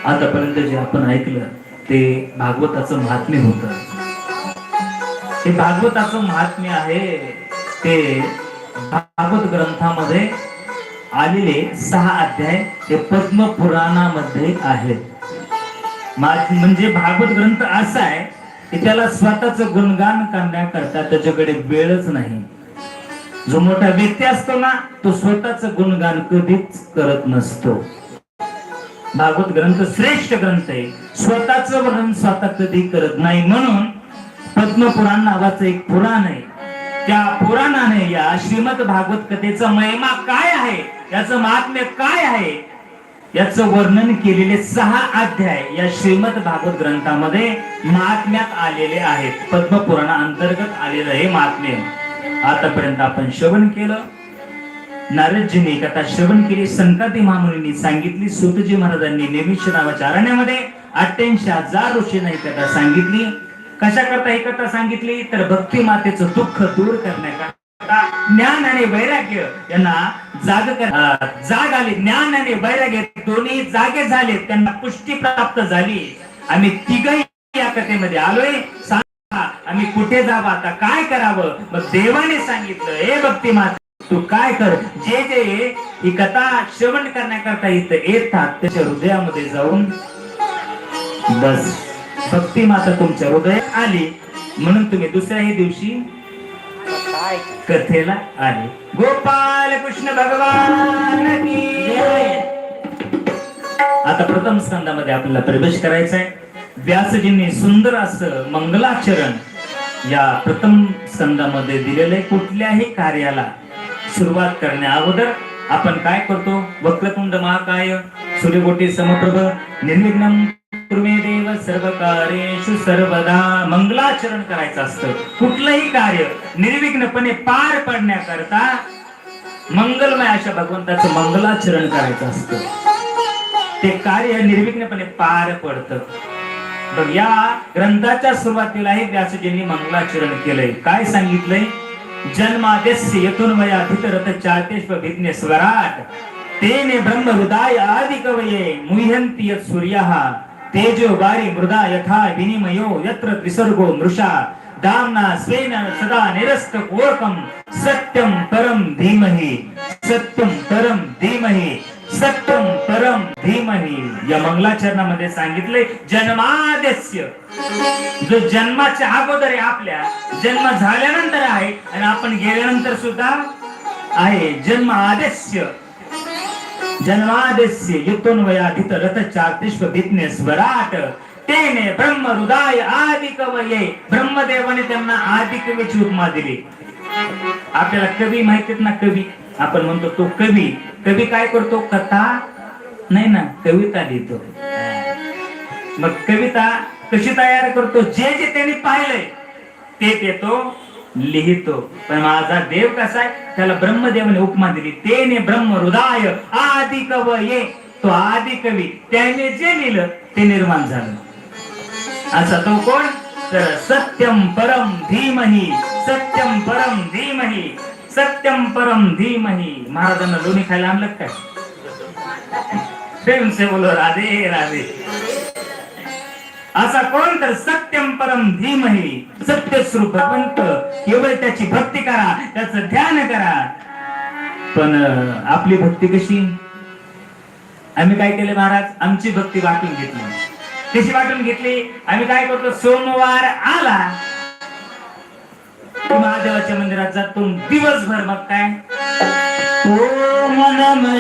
आतापर्यंत जे आपण ऐकलं ते भागवताचं महात्म्य होतं. हे भागवताचं महात्म्य आहे ते भागवत ग्रंथामध्ये आलेले 6 अध्याय हे पद्म पुराणामध्ये आहेत. म्हणजे भागवत ग्रंथ असा आहे की त्याला स्वतःच गुणगान करण्याकरता त्याच्याकडे वेळच नाही. जो मोठा व्यक्ती असतो ना तो स्वतःच गुणगान कधीच करत नसतो. भागवत ग्रंथ श्रेष्ठ ग्रंथ आहे. स्वतःच वर्णन स्वतः कधी करत नाही. म्हणून पद्मपुराण नावाचं एक पुराण आहे. त्या पुराणाने या श्रीमद भागवत कथेचा महिमा काय आहे, याचं महात्म्य काय आहे, याचं वर्णन केलेले 6 अध्याय या श्रीमद भागवत ग्रंथामध्ये महात्म्यात आलेले आहेत. पद्मपुराणा अंतर्गत आलेलं हे महात्म्य आतापर्यंत आपण श्रवण केलं. नारदजींनी कथा श्रवण केली, संकाती महामुनींनी सांगितली, सूतजी महाराजांनी नेमिष नावाच्या अरण्यामध्ये 88,000 ऋषींना ही कथा सांगितली. कशा करता ही कथा सांगितली तर भक्ती मातेचं दुःख दूर करण्याकरता ज्ञान आणि वैराग्य यांना जाग आली. ज्ञान आणि वैराग्य दोन्ही जागे झाले, त्यांना पुष्टी प्राप्त झाली. आम्ही तिघही या कथेमध्ये आलोय. आम्ही कुठे जावं, आता काय करावं. मग देवाने सांगितलं, हे भक्ती माते तू काय कर, जे जे ही कथा श्रवण करण्याकरता इथं येतात त्याच्या हृदयामध्ये जाऊन बस. भक्ती माता तुमच्या हृदयात आली म्हणून तुम्ही दुसऱ्याही दिवशी कथेला आले. गोपाल कृष्ण भगवान की जय. आता प्रथम स्कंदामध्ये आपल्याला प्रवेश करायचा आहे. व्यासजींनी सुंदर असं मंगलाचरण या प्रथम स्कंदामध्ये दिलेले. कुठल्याही कार्याला सुरुवात करण्या अगोदर आपण काय करतो, वक्रतुंड महाकाय सूर्यकोटी समप्रभ निर्विघ्नं कुर्मे देव सर्व कार्येषु सर्वदा मंगलाचरण करायचं असतं. कुठलंही कार्य निर्विघ्नपणे पार पडण्याकरता मंगलमय अशा भगवंताचं मंगलाचरण करायचं असतं. ते कार्य निर्विघ्नपणे पार पडतं. बघ, या ग्रंथाच्या सुरुवातीलाही व्यासजींनी मंगलाचरण केलंय. काय सांगितलंय, जन्मादेस्य यतुन वयाधितरत चातेष्वभिज्ञस्वराट तेने ब्रह्म हृदय आदि कवये मुह्यन्ति यत् सूर्यः तेजो वारि मृदा यथा विनिमयो यत्र त्रिसर्गो मृषा दाम्ना स्वेन सदा निरस्तकोकं सत्यं परं धीमहि सत्यं परं धीमहि सत्यं परं धीमहि. या मंगलाचरणामध्ये सांगितले जन्मादेस्य, जो जन्माच्या अगोदर आहे, आपल्या जन्म झाल्यानंतर आहे आणि आपण गेल्यानंतर सुद्धा आहे. जन्मादेस्य जन्मादेस्य युतोन वयाधित रथ चातिष्वभिज्ञस्वराट तेने ब्रह्म हृदय आदि कवये. ब्रह्मदेवाने त्यांना आदि कवीची उपमा दिली. आपल्याला कवी माहितीत ना, कवी आपण म्हणतो तो कवी. कवी काय करतो, कथा नाही ना कविता लिहितो. मग कविता कशी तयार करतो, जे जे त्यांनी पाहिलंय ते तो लिहितो. पण माझा देव कसा आहे, त्याला ब्रह्मदेवाने उपमा दिली. तेने ब्रह्म हृदय आदि कवये, तो आदि कवी, त्याने जे लिहिलं ते निर्माण झालं. असा तो कोण, तर सत्यम परम धीमहि सत्यम परम धीमहि सत्यम परम धीमहि. महाराजांना लोणी खायला आणलं काय, प्रेम से बोलो राधे राधे. असा कोण, तर सत्यम परम धीमहि, सत्यस्वरूप भगवंत. केवळ त्याची भक्ती करा, त्याचं ध्यान करा. पण आपली भक्ती कशी, आम्ही काय केले महाराज, आमची भक्ती वाटून घेतली. कशी वाटून घेतली, आम्ही काय करतो, सोमवार आला महादेवाच्या मंदिरात जातो दिवसभर. मग काय, ओम नमः